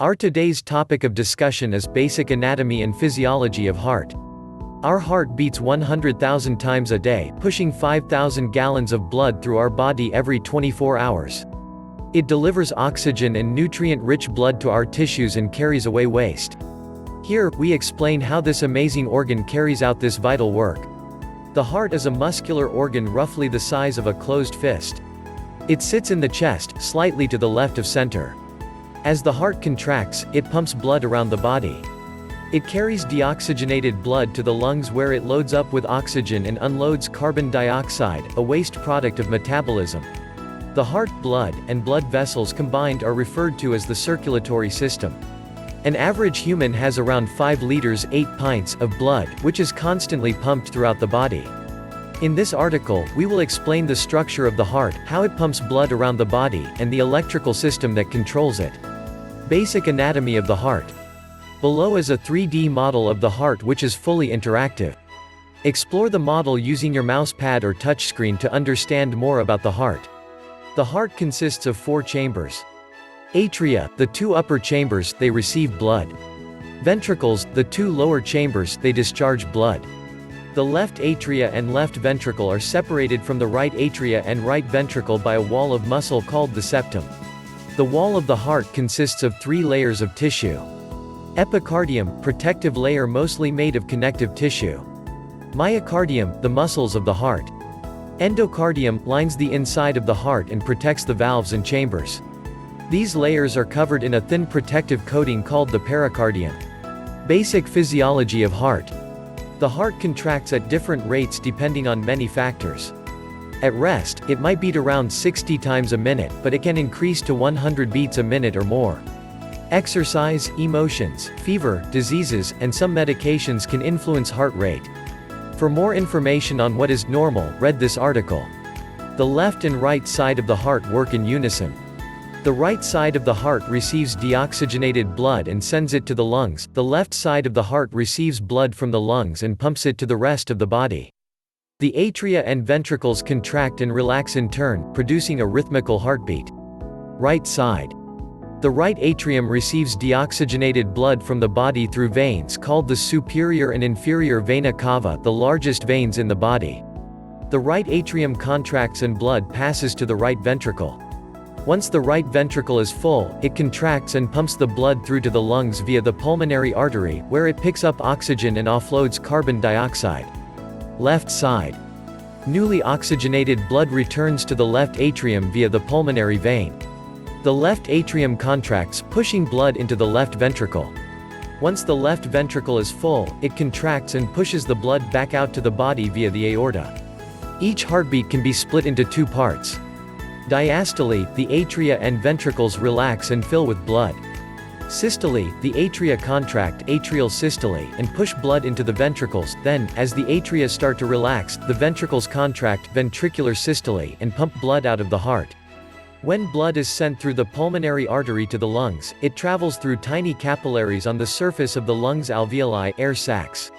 Our today's topic of discussion is basic anatomy and physiology of heart. Our heart beats 100,000 times a day, pushing 5,000 gallons of blood through our body every 24 hours. It delivers oxygen and nutrient-rich blood to our tissues and carries away waste. Here, we explain how this amazing organ carries out this vital work. The heart is a muscular organ roughly the size of a closed fist. It sits in the chest, slightly to the left of center. As the heart contracts, it pumps blood around the body. It carries deoxygenated blood to the lungs where it loads up with oxygen and unloads carbon dioxide, a waste product of metabolism. The heart, blood, and blood vessels combined are referred to as the circulatory system. An average human has around 5 liters 8 pints of blood, which is constantly pumped throughout the body. In this article, we will explain the structure of the heart, how it pumps blood around the body, and the electrical system that controls it. Basic anatomy of the heart. Below is a 3D model of the heart which is fully interactive. Explore the model using your mouse pad or touchscreen to understand more about the heart. The heart consists of 4 chambers. Atria, the 2 upper chambers, they receive blood. Ventricles, the 2 lower chambers, they discharge blood. The left atria and left ventricle are separated from the right atria and right ventricle by a wall of muscle called the septum. The wall of the heart consists of 3 layers of tissue. Epicardium, protective layer mostly made of connective tissue. Myocardium, the muscles of the heart. Endocardium, lines the inside of the heart and protects the valves and chambers. These layers are covered in a thin protective coating called the pericardium. Basic physiology of heart. The heart contracts at different rates depending on many factors. At rest, it might beat around 60 times a minute, but it can increase to 100 beats a minute or more. Exercise, emotions, fever, diseases, and some medications can influence heart rate. For more information on what is normal, read this article. The left and right side of the heart work in unison. The right side of the heart receives deoxygenated blood and sends it to the lungs. The left side of the heart receives blood from the lungs and pumps it to the rest of the body. The atria and ventricles contract and relax in turn, producing a rhythmical heartbeat. Right side. The right atrium receives deoxygenated blood from the body through veins called the superior and inferior vena cava, the largest veins in the body. The right atrium contracts and blood passes to the right ventricle. Once the right ventricle is full, it contracts and pumps the blood through to the lungs via the pulmonary artery, where it picks up oxygen and offloads carbon dioxide. Left side. Newly oxygenated blood returns to the left atrium via the pulmonary vein. The left atrium contracts, pushing blood into the left ventricle. Once the left ventricle is full, it contracts and pushes the blood back out to the body via the aorta. Each heartbeat can be split into 2 parts. Diastole, the atria and ventricles relax and fill with blood. Systole, the atria contract, atrial systole, and push blood into the ventricles. Then, as the atria start to relax, the ventricles contract, ventricular systole, and pump blood out of the heart. When blood is sent through the pulmonary artery to the lungs, it travels through tiny capillaries on the surface of the lungs' alveoli, air sacs.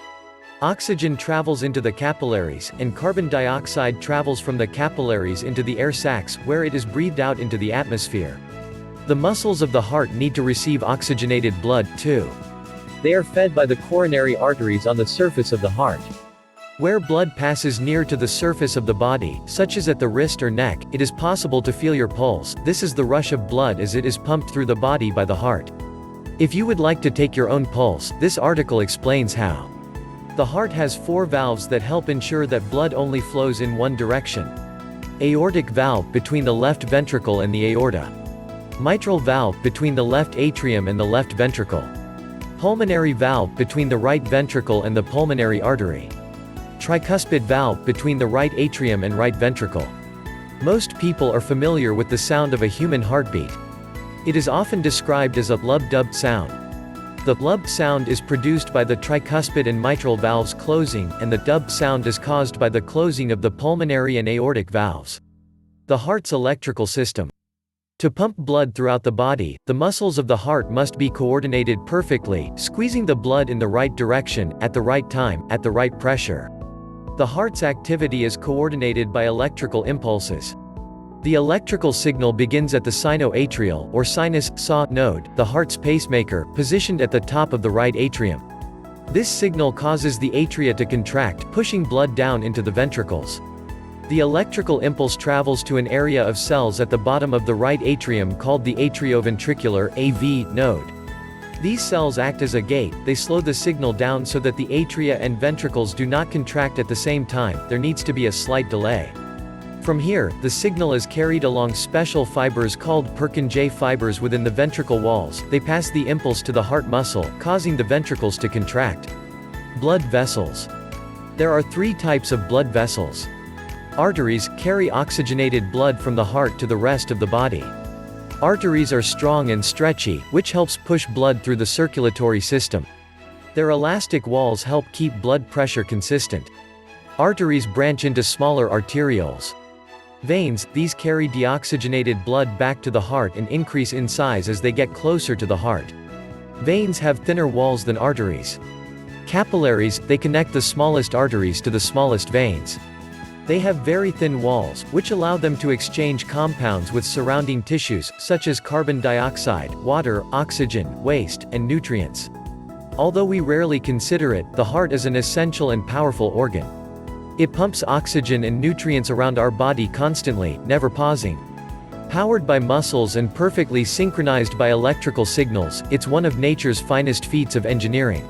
Oxygen travels into the capillaries, and carbon dioxide travels from the capillaries into the air sacs, where it is breathed out into the atmosphere. The muscles of the heart need to receive oxygenated blood, too. They are fed by the coronary arteries on the surface of the heart. Where blood passes near to the surface of the body, such as at the wrist or neck, it is possible to feel your pulse. This is the rush of blood as it is pumped through the body by the heart. If you would like to take your own pulse, this article explains how. The heart has 4 valves that help ensure that blood only flows in one direction. Aortic valve, between the left ventricle and the aorta. Mitral valve, between the left atrium and the left ventricle. Pulmonary valve, between the right ventricle and the pulmonary artery. Tricuspid valve, between the right atrium and right ventricle. Most people are familiar with the sound of a human heartbeat. It is often described as a lub-dub sound. The lub sound is produced by the tricuspid and mitral valves closing, and the dub sound is caused by the closing of the pulmonary and aortic valves. The heart's electrical system. To pump blood throughout the body, the muscles of the heart must be coordinated perfectly, squeezing the blood in the right direction, at the right time, at the right pressure. The heart's activity is coordinated by electrical impulses. The electrical signal begins at the sinoatrial, or sinus SAW node, the heart's pacemaker, positioned at the top of the right atrium. This signal causes the atria to contract, pushing blood down into the ventricles. The electrical impulse travels to an area of cells at the bottom of the right atrium called the atrioventricular AV node. These cells act as a gate. They slow the signal down so that the atria and ventricles do not contract at the same time. There needs to be a slight delay. From here, the signal is carried along special fibers called Purkinje fibers within the ventricle walls. They pass the impulse to the heart muscle, causing the ventricles to contract. Blood vessels. There are three types of blood vessels. Arteries carry oxygenated blood from the heart to the rest of the body. Arteries are strong and stretchy, which helps push blood through the circulatory system. Their elastic walls help keep blood pressure consistent. Arteries branch into smaller arterioles. Veins, these carry deoxygenated blood back to the heart and increase in size as they get closer to the heart. Veins have thinner walls than arteries. Capillaries, they connect the smallest arteries to the smallest veins. They have very thin walls, which allow them to exchange compounds with surrounding tissues, such as carbon dioxide, water, oxygen, waste, and nutrients. Although we rarely consider it, the heart is an essential and powerful organ. It pumps oxygen and nutrients around our body constantly, never pausing. Powered by muscles and perfectly synchronized by electrical signals, it's one of nature's finest feats of engineering.